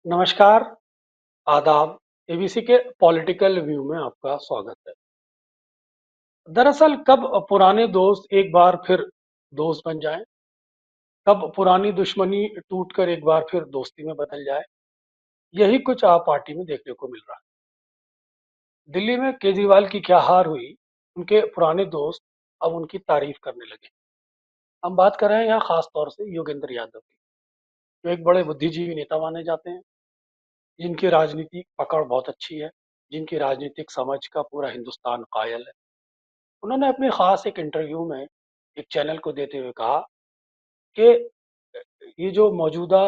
नमस्कार, आदाब। एबीसी के पॉलिटिकल व्यू में आपका स्वागत है। दरअसल कब पुराने दोस्त एक बार फिर दोस्त बन जाएं, कब पुरानी दुश्मनी टूटकर एक बार फिर दोस्ती में बदल जाए, यही कुछ आप पार्टी में देखने को मिल रहा है। दिल्ली में केजरीवाल की क्या हार हुई, उनके पुराने दोस्त अब उनकी तारीफ करने लगे। हम बात कर रहे हैं यहाँ खास तौर से योगेंद्र यादव की, जो एक बड़े बुद्धिजीवी नेता माने जाते हैं, जिनकी राजनीतिक पकड़ बहुत अच्छी है, जिनकी राजनीतिक समझ का पूरा हिंदुस्तान कायल है। उन्होंने अपने खास एक इंटरव्यू में एक चैनल को देते हुए कहा कि ये जो मौजूदा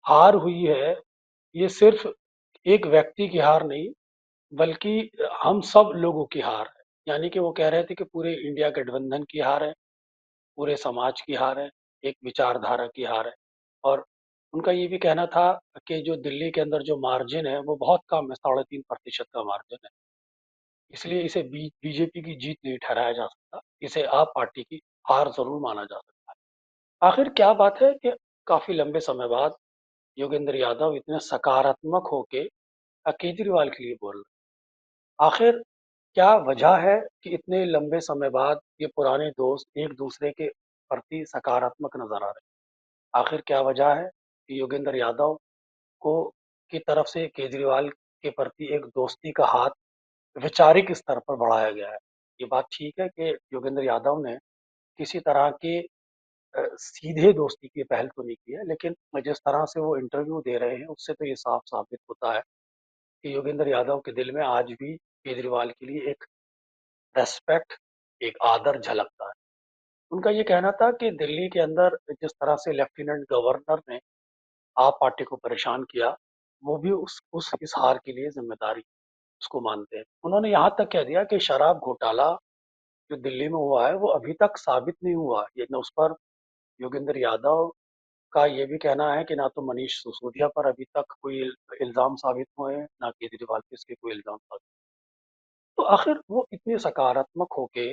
हार हुई है, ये सिर्फ एक व्यक्ति की हार नहीं, बल्कि हम सब लोगों की हार है। यानी कि वो कह रहे थे कि पूरे इंडिया गठबंधन की हार है, पूरे समाज की हार है, एक विचारधारा की हार है। और उनका ये भी कहना था कि जो दिल्ली के अंदर जो मार्जिन है वो बहुत कम है, 3.5% का मार्जिन है। इसलिए इसे बीजेपी की जीत नहीं ठहराया जा सकता, इसे आप पार्टी की हार जरूर माना जा सकता है। आखिर क्या बात है कि काफी लंबे समय बाद योगेंद्र यादव इतने सकारात्मक होके केजरीवाल के लिए बोल रहे हैं। आखिर क्या वजह है कि इतने लंबे समय बाद ये पुराने दोस्त एक दूसरे के प्रति सकारात्मक नजर आ रहे हैं? आखिर क्या वजह है कि योगेंद्र यादव को की तरफ से केजरीवाल के प्रति एक दोस्ती का हाथ वैचारिक स्तर पर बढ़ाया गया है? ये बात ठीक है कि योगेंद्र यादव ने किसी तरह की सीधे दोस्ती की पहल तो नहीं की है, लेकिन जिस तरह से वो इंटरव्यू दे रहे हैं उससे तो ये साफ साबित होता है कि योगेंद्र यादव के दिल में आज भी केजरीवाल के लिए एक रेस्पेक्ट, एक आदर झलकता है। उनका ये कहना था कि दिल्ली के अंदर जिस तरह से लेफ्टिनेंट गवर्नर ने आप पार्टी को परेशान किया, वो भी उस इस हार के लिए जिम्मेदारी उसको मानते हैं। उन्होंने यहाँ तक कह दिया कि शराब घोटाला जो दिल्ली में हुआ है वो अभी तक साबित नहीं हुआ। ये न उस पर योगेंद्र यादव का ये भी कहना है कि ना तो मनीष सिसोदिया पर अभी तक कोई इल्जाम साबित हुए हैं, ना केजरीवाल पे इसके कोई इल्जाम साबित। तो आखिर वो इतने सकारात्मक होके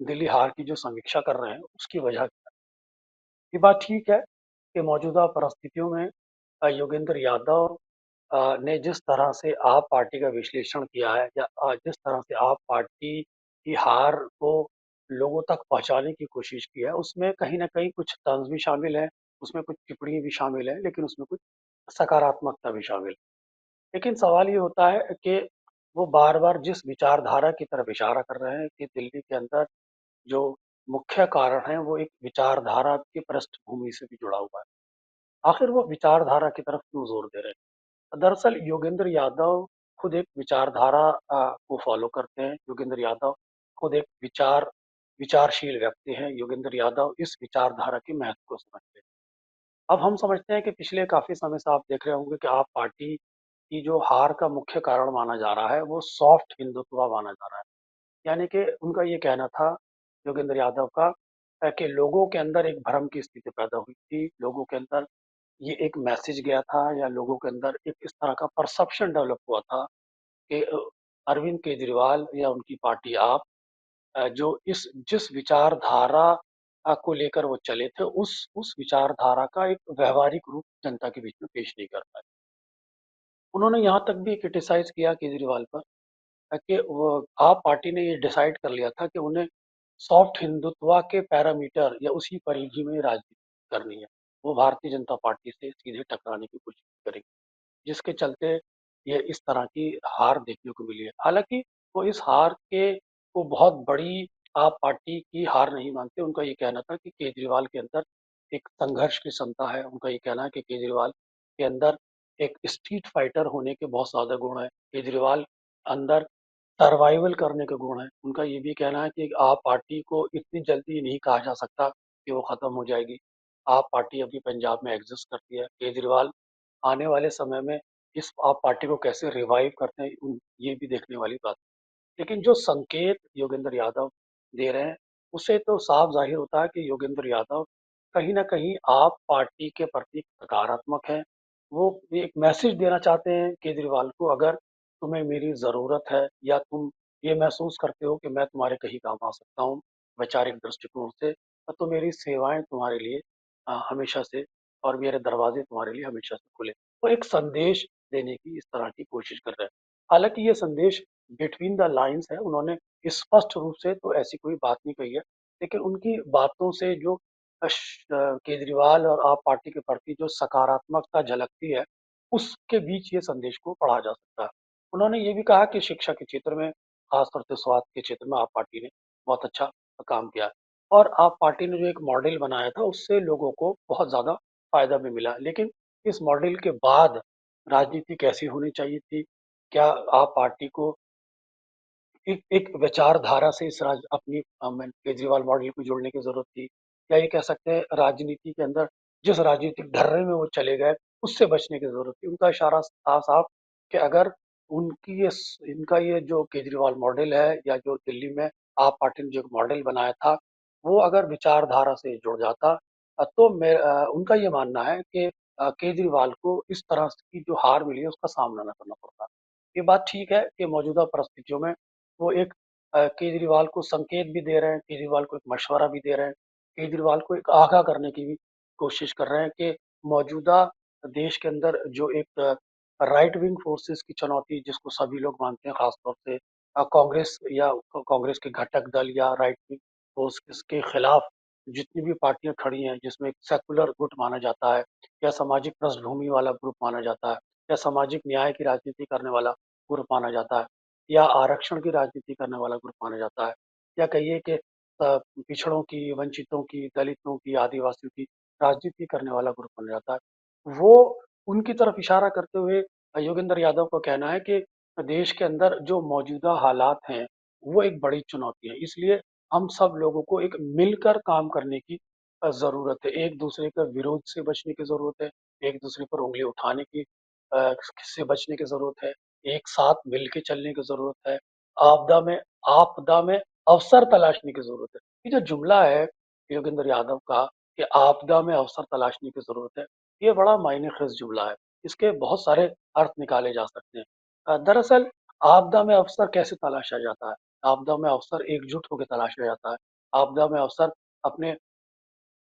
दिल्ली हार की जो समीक्षा कर रहे हैं उसकी वजह क्या है? ये बात ठीक है कि मौजूदा परिस्थितियों में योगेंद्र यादव ने जिस तरह से आप पार्टी का विश्लेषण किया है, या जिस तरह से आप पार्टी की हार को लोगों तक पहुंचाने की कोशिश की है, उसमें कहीं ना कहीं कुछ तंज भी शामिल है, उसमें कुछ टिप्पणी भी शामिल है, लेकिन उसमें कुछ सकारात्मकता भी शामिल है। लेकिन सवाल ये होता है कि वो बार बार जिस विचारधारा की तरफ इशारा कर रहे हैं कि दिल्ली के अंदर जो मुख्य कारण है वो एक विचारधारा की पृष्ठभूमि से भी जुड़ा हुआ है। आखिर वो विचारधारा की तरफ क्यों जोर दे रहे हैं? दरअसल योगेंद्र यादव खुद एक विचारधारा को फॉलो करते हैं। योगेंद्र यादव खुद एक विचारशील व्यक्ति हैं। योगेंद्र यादव इस विचारधारा के महत्व को समझते हैं। अब हम समझते हैं कि पिछले काफी समय से आप देख रहे होंगे कि आप पार्टी की जो हार का मुख्य कारण माना जा रहा है वो सॉफ्ट हिंदुत्व माना जा रहा है। यानी कि उनका ये कहना था, योगेंद्र यादव का, कि लोगों के अंदर एक भ्रम की स्थिति पैदा हुई थी, लोगों के अंदर ये एक मैसेज गया था, या लोगों के अंदर एक इस तरह का परसेप्शन डेवलप हुआ था कि अरविंद केजरीवाल या उनकी पार्टी आप जो इस जिस विचारधारा को लेकर वो चले थे, उस विचारधारा का एक व्यवहारिक रूप जनता के बीच में पेश नहीं कर पाए। उन्होंने यहाँ तक भी क्रिटिसाइज किया केजरीवाल पर कि वो आप पार्टी ने ये डिसाइड कर लिया था कि उन्हें सॉफ्ट हिंदुत्व के पैरामीटर या उसी परिधि में राजनीति करनी है। वो भारतीय जनता पार्टी से सीधे टकराने की कोशिश करेंगे, जिसके चलते ये इस तरह की हार देखने को मिली है। हालांकि वो इस हार के को बहुत बड़ी आप पार्टी की हार नहीं मानते। उनका ये कहना था कि केजरीवाल के अंदर एक संघर्ष की क्षमता है। उनका ये कहना है कि केजरीवाल के अंदर एक स्ट्रीट फाइटर होने के बहुत ज्यादा गुण है। केजरीवाल अंदर सर्वाइवल करने के गुण हैं। उनका ये भी कहना है कि आप पार्टी को इतनी जल्दी नहीं कहा जा सकता कि वो खत्म हो जाएगी। आप पार्टी अभी पंजाब में एग्जिस्ट करती है। केजरीवाल आने वाले समय में इस आप पार्टी को कैसे रिवाइव करते हैं, ये भी देखने वाली बात है। लेकिन जो संकेत योगेंद्र यादव दे रहे हैं, उससे तो साफ जाहिर होता है कि योगेंद्र यादव कहीं ना कहीं आप पार्टी के प्रति सकारात्मक है। वो एक मैसेज देना चाहते हैं केजरीवाल को, अगर तुम्हें मेरी ज़रूरत है या तुम ये महसूस करते हो कि मैं तुम्हारे कहीं काम आ सकता हूँ वैचारिक दृष्टिकोण से, तो मेरी सेवाएं तुम्हारे लिए हमेशा से, और मेरे दरवाजे तुम्हारे लिए हमेशा से खुले। वो एक संदेश देने की इस तरह की कोशिश कर रहे हैं। हालाँकि ये संदेश बिटवीन द लाइन्स है, उन्होंने स्पष्ट रूप से तो ऐसी कोई बात नहीं कही है, लेकिन उनकी बातों से जो केजरीवाल और आप पार्टी के प्रति जो सकारात्मकता झलकती है, उसके बीच ये संदेश को पढ़ा जा सकता है। उन्होंने ये भी कहा कि शिक्षा के क्षेत्र में, खासतौर से स्वास्थ्य के क्षेत्र में आप पार्टी ने बहुत अच्छा काम किया है और आप पार्टी ने जो एक मॉडल बनाया था, उससे लोगों को बहुत ज़्यादा फ़ायदा भी मिला। लेकिन इस मॉडल के बाद राजनीति कैसी होनी चाहिए थी? क्या आप पार्टी को एक एक विचारधारा से इस अपनी केजरीवाल मॉडल को जोड़ने की जरूरत थी, या ये कह सकते हैं राजनीति के अंदर जिस राजनीतिक ढर्रे में वो चले गए उससे बचने की जरूरत थी। उनका इशारा था साफ कि अगर इनका ये जो केजरीवाल मॉडल है, या जो दिल्ली में आप पार्टी ने जो मॉडल बनाया था, वो अगर विचारधारा से जुड़ जाता, तो उनका ये मानना है कि केजरीवाल को इस तरह की जो हार मिली है उसका सामना न करना पड़ता। ये बात ठीक है कि मौजूदा परिस्थितियों में वो एक केजरीवाल को संकेत भी दे रहे हैं, केजरीवाल को एक मशवरा भी दे रहे हैं, केजरीवाल को एक आगाह करने की भी कोशिश कर रहे हैं कि मौजूदा देश के अंदर जो एक राइट विंग फोर्सेस की चुनौती जिसको सभी लोग मानते हैं, खासतौर से कांग्रेस या कांग्रेस के घटक दल या राइट विंग फोर्सेस के खिलाफ जितनी भी पार्टियां खड़ी हैं, जिसमें एक सेकुलर गुट माना जाता है, या सामाजिक पृष्ठभूमि वाला ग्रुप माना जाता है, या सामाजिक न्याय की राजनीति करने वाला ग्रुप माना जाता है, या आरक्षण की राजनीति करने वाला ग्रुप माना जाता है, या कहिए कि पिछड़ों की, वंचितों की, दलितों की, आदिवासियों की राजनीति करने वाला ग्रुप माना जाता है। वो उनकी तरफ इशारा करते हुए योगेंद्र यादव का कहना है कि देश के अंदर जो मौजूदा हालात हैं, वो एक बड़ी चुनौती है। इसलिए हम सब लोगों को एक मिलकर काम करने की ज़रूरत है। एक दूसरे के विरोध से बचने की ज़रूरत है, एक दूसरे पर उँगली उठाने की से बचने की ज़रूरत है, एक साथ मिल के चलने की ज़रूरत है, आपदा में आपदा में अवसर तलाशने की ज़रूरत है। ये जो जुमला है योगेंद्र यादव का कि आपदा में अवसर तलाशने की ज़रूरत है, ये बड़ा मायने ख़ेज़ जुमला है। इसके बहुत सारे अर्थ निकाले जा सकते हैं। दरअसल आपदा में अवसर कैसे तलाशा जाता है? आपदा में अवसर एकजुट होके तलाशा जाता है। आपदा में अवसर अपने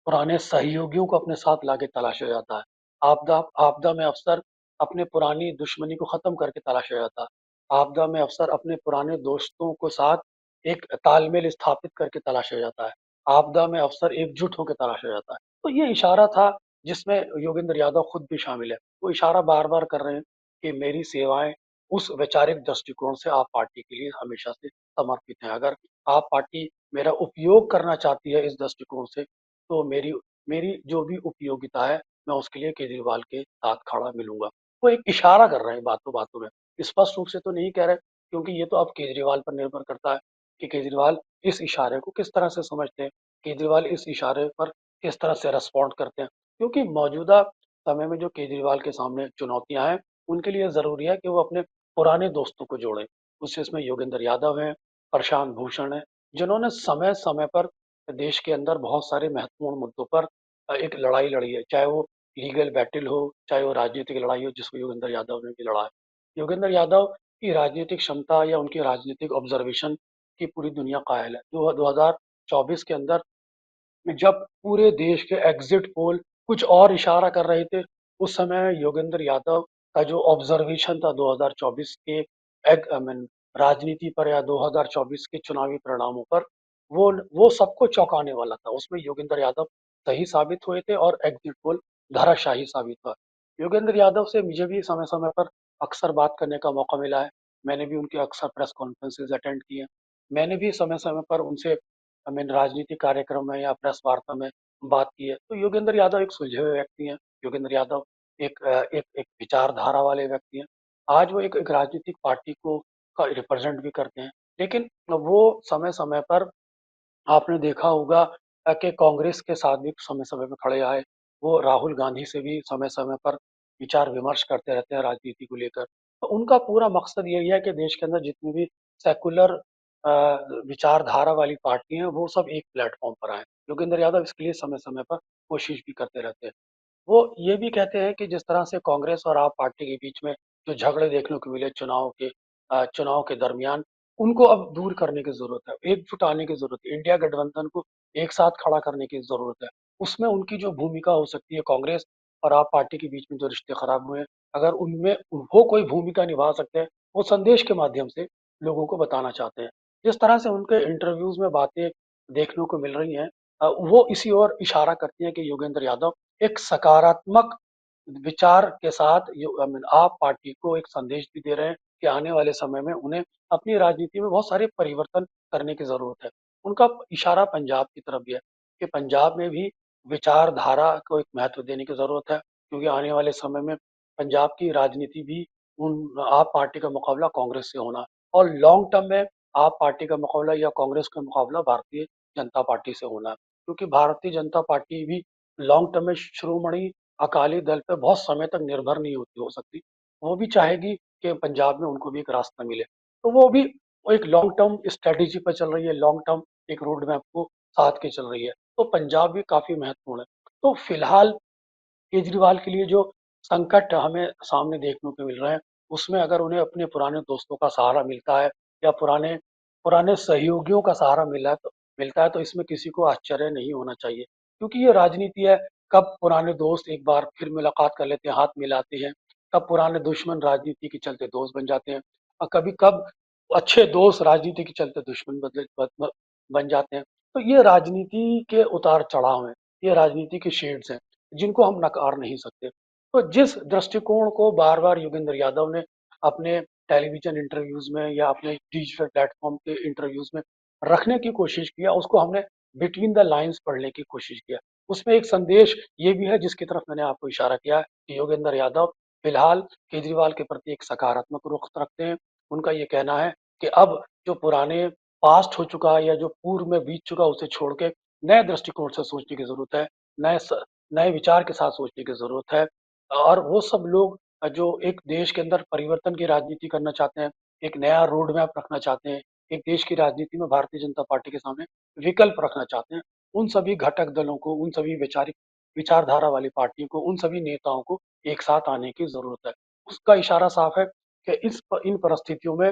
पुराने सहयोगियों को अपने साथ लाके तलाशा जाता है। आपदा आपदा में अवसर अपने पुरानी दुश्मनी को ख़त्म करके तलाशा जाता है। आपदा में अवसर अपने पुराने दोस्तों को साथ एक तालमेल स्थापित करके तलाशा जाता है। आपदा में अवसर एकजुट होके तलाशा जाता है। तो ये इशारा था जिसमें योगेंद्र यादव खुद भी शामिल है। वो इशारा बार-बार कर रहे हैं कि मेरी सेवाएँ उस वैचारिक दृष्टिकोण से आप पार्टी के लिए हमेशा से समर्पित हैं। अगर आप पार्टी मेरा उपयोग करना चाहती है इस दृष्टिकोण से, तो मेरी मेरी जो भी उपयोगिता है, मैं उसके लिए केजरीवाल के साथ खड़ा मिलूँगा। वो एक इशारा कर रहे हैं बातों-बातों में। स्पष्ट रूप से तो नहीं कह रहे, क्योंकि ये तो अब केजरीवाल पर निर्भर करता है कि केजरीवाल इस इशारे को किस तरह से समझते हैं, केजरीवाल इस इशारे पर किस तरह से रिस्पॉन्ड करते हैं। क्योंकि मौजूदा समय में जो केजरीवाल के सामने चुनौतियाँ हैं, उनके लिए ज़रूरी है कि वो अपने पुराने दोस्तों को जोड़ें। कुछ इसमें योगेंद्र यादव हैं, प्रशांत भूषण हैं, जिन्होंने समय-समय पर देश के अंदर बहुत सारे महत्वपूर्ण मुद्दों पर एक लड़ाई लड़ी है, चाहे वो लीगल बैटल हो, चाहे वो राजनीतिक लड़ाई हो, जिसको योगेंद्र यादव ने भी लड़ा है। योगेंद्र यादव की राजनीतिक क्षमता या उनकी राजनीतिक ऑब्जर्वेशन की पूरी दुनिया कायल है। 2024 के अंदर जब पूरे देश के एग्जिट पोल कुछ और इशारा कर रहे थे, उस समय योगेंद्र यादव का जो ऑब्जर्वेशन था 2024 के आई मीन राजनीति पर, या 2024 के चुनावी परिणामों पर, वो सबको चौंकाने वाला था। उसमें योगेंद्र यादव सही साबित हुए थे और एग्जिट पोल धराशायी साबित हुआ। योगेंद्र यादव से मुझे भी समय-समय पर अक्सर बात करने का मौका मिला है। मैंने भी उनकी अक्सर प्रेस कॉन्फ्रेंसेज़ अटेंड की हैं। मैंने भी समय-समय पर उनसे राजनीतिक कार्यक्रम में या प्रेस वार्ता में बात की है। तो योगेंद्र यादव एक सुलझे हुए व्यक्ति हैं। योगेंद्र यादव एक विचारधारा वाले व्यक्ति हैं। आज वो एक राजनीतिक पार्टी को का रिप्रेज़ेंट भी करते हैं। लेकिन वो समय-समय पर आपने देखा होगा कि कांग्रेस के साथ भी समय-समय पे खड़े आए। वो राहुल गांधी से भी समय-समय पर विचार-विमर्श करते रहते हैं राजनीति को लेकर। तो उनका पूरा मकसद यही है कि देश के अंदर जितनी भी सेक्युलर विचारधारा वाली पार्टी हैं, वो सब एक प्लेटफ़ॉर्म पर आएँ। योगेंद्र यादव इसके लिए समय-समय पर कोशिश भी करते रहते हैं। वो ये भी कहते हैं कि जिस तरह से कांग्रेस और आप पार्टी के बीच में जो झगड़े देखने को मिले चुनाव के दरमियान, उनको अब दूर करने की ज़रूरत है, एकजुट आने की ज़रूरत है, इंडिया गठबंधन को एक साथ खड़ा करने की ज़रूरत है। उसमें उनकी जो भूमिका हो सकती है, कांग्रेस और आप पार्टी के बीच में जो रिश्ते खराब हुए हैं, अगर उनमें वो कोई भूमिका निभा सकते हैं, वो संदेश के माध्यम से लोगों को बताना चाहते हैं। जिस तरह से उनके इंटरव्यूज़ में बातें देखने को मिल रही हैं, वो इसी ओर इशारा करती हैं कि योगेंद्र यादव एक सकारात्मक विचार के साथ आई मीन आप पार्टी को एक संदेश भी दे रहे हैं कि आने वाले समय में उन्हें अपनी राजनीति में बहुत सारे परिवर्तन करने की ज़रूरत है। उनका इशारा पंजाब की तरफ भी है कि पंजाब में भी विचारधारा को एक महत्व देने की ज़रूरत है, क्योंकि आने वाले समय में पंजाब की राजनीति भी उन आप पार्टी का मुकाबला कांग्रेस से होना है और लॉन्ग टर्म में आप पार्टी का मुकाबला या कांग्रेस का मुकाबला भारतीय जनता पार्टी से होना है। क्योंकि भारतीय जनता पार्टी भी लॉन्ग टर्म में शिरोमणि अकाली दल पे बहुत समय तक निर्भर नहीं होती हो सकती। वो भी चाहेगी कि पंजाब में उनको भी एक रास्ता मिले। तो वो एक लॉन्ग टर्म स्ट्रैटेजी पर चल रही है, लॉन्ग टर्म एक रोड मैप को साध के चल रही है। तो पंजाब भी काफ़ी महत्वपूर्ण है। तो फिलहाल केजरीवाल के लिए जो संकट हमें सामने देखने को मिल रहे हैं, उसमें अगर उन्हें अपने पुराने दोस्तों का सहारा मिलता है या पुराने पुराने सहयोगियों का सहारा मिलता है तो इसमें किसी को आश्चर्य नहीं होना चाहिए। क्योंकि ये राजनीति है, कब पुराने दोस्त एक बार फिर मुलाकात कर लेते हैं, हाथ मिलाते हैं, कब पुराने दुश्मन राजनीति के चलते दोस्त बन जाते हैं और कभी कब अच्छे दोस्त राजनीति के चलते दुश्मन बन जाते हैं। तो ये राजनीति के उतार-चढ़ाव हैं, ये राजनीति के शेड्स हैं। जिनको हम नकार नहीं सकते। तो जिस दृष्टिकोण को बार-बार योगेंद्र यादव ने अपने टेलीविज़न इंटरव्यूज़ में या अपने डिजिटल प्लेटफ़ॉर्म के इंटरव्यूज़ में रखने की कोशिश किया, उसको हमने बिटवीन द लाइन्स पढ़ने की कोशिश किया। उसमें एक संदेश ये भी है जिसकी तरफ मैंने आपको इशारा किया है कि योगेंद्र यादव फिलहाल केजरीवाल के प्रति एक सकारात्मक रुख रखते हैं। उनका ये कहना है कि अब जो पुराने पास्ट हो चुका है या जो पूर्व में बीत चुका है उसे छोड़ के नए दृष्टिकोण से सोचने की ज़रूरत है। नए स नए विचार के साथ सोचने की ज़रूरत है और वो सब लोग जो एक देश के अंदर परिवर्तन की राजनीति करना चाहते हैं, एक नया रोड मैप रखना चाहते हैं, एक देश की राजनीति में भारतीय जनता पार्टी के सामने विकल्प रखना चाहते हैं, उन सभी घटक दलों को, उन सभी वैचारिक विचारधारा वाली पार्टियों को, उन सभी नेताओं को एक साथ आने की ज़रूरत है। उसका इशारा साफ है कि इन परिस्थितियों में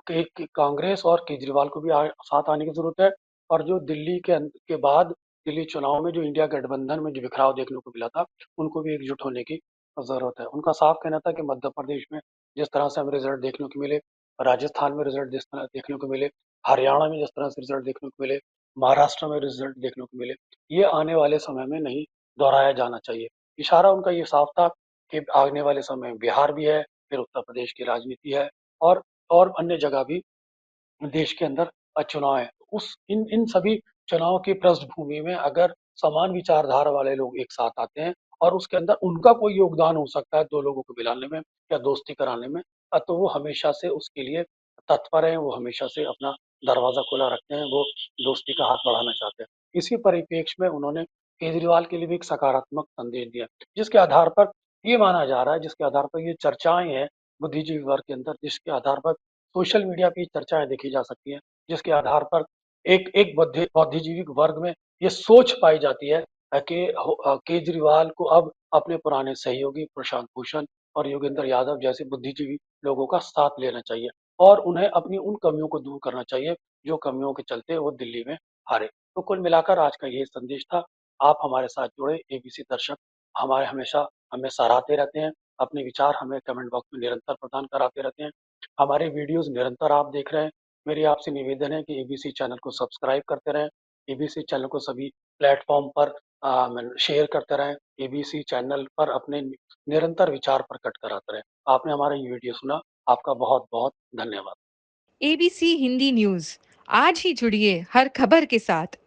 के कांग्रेस और केजरीवाल को भी साथ आने की ज़रूरत है और जो दिल्ली के बाद दिल्ली चुनाव में जो इंडिया गठबंधन में जो बिखराव देखने को मिला था, उनको भी एकजुट होने की ज़रूरत है। उनका साफ कहना था कि मध्य प्रदेश में जिस तरह से हमें रिज़ल्ट देखने को मिले, राजस्थान में रिज़ल्ट जिस तरह देखने को मिले, हरियाणा में जिस तरह से रिज़ल्ट देखने को मिले, महाराष्ट्र में रिज़ल्ट देखने को मिले, ये आने वाले समय में नहीं दोहराया जाना चाहिए। इशारा उनका ये साफ था कि आने वाले समय में बिहार भी है, फिर उत्तर प्रदेश की राजनीति है और और अन्य जगह भी देश के अंदर चुनाव है। उस इन इन सभी चुनाव की पृष्ठभूमि में अगर समान विचारधारा वाले लोग एक साथ आते हैं और उसके अंदर उनका कोई योगदान हो सकता है 2 लोगों को मिलाने में या दोस्ती कराने में, तो वो हमेशा से उसके लिए तत्पर हैं, वो हमेशा से अपना दरवाज़ा खुला रखते हैं, वो दोस्ती का हाथ बढ़ाना चाहते हैं। इसी परिप्रेक्ष्य में उन्होंने केजरीवाल के लिए भी एक सकारात्मक संदेश दिया, जिसके आधार पर ये माना जा रहा है, जिसके आधार पर ये चर्चाएँ हैं बुद्धिजीवी वर्ग के अंदर, जिसके आधार पर सोशल मीडिया पे चर्चाएँ देखी जा सकती हैं, जिसके आधार पर एक एक बुद्धिजीवी वर्ग में ये सोच पाई जाती है कि केजरीवाल को अब अपने पुराने सहयोगी प्रशांत भूषण और योगेंद्र यादव जैसे बुद्धिजीवी लोगों का साथ लेना चाहिए और उन्हें अपनी उन कमियों को दूर करना चाहिए, जो कमियों के चलते वो दिल्ली में हारे। तो कुल मिलाकर आज का ये संदेश था। आप हमारे साथ जुड़े एबीसी दर्शक हमारे हमेशा हमें सराहते रहते हैं, अपने विचार हमें कमेंट बॉक्स में निरंतर प्रदान कराते रहते हैं। हमारे वीडियोस निरंतर आप देख रहे हैं। मेरी आपसे निवेदन है कि एबीसी चैनल को सब्सक्राइब करते रहें। एबीसी चैनल को सभी प्लेटफ़ॉर्म पर शेयर करते रहें। एबीसी चैनल पर अपने निरंतर विचार प्रकट कराते रहें। आपने हमारा ये वीडियो सुना, आपका बहुत-बहुत धन्यवाद। एबीसी हिंदी न्यूज़ आज ही जुड़िए हर खबर के साथ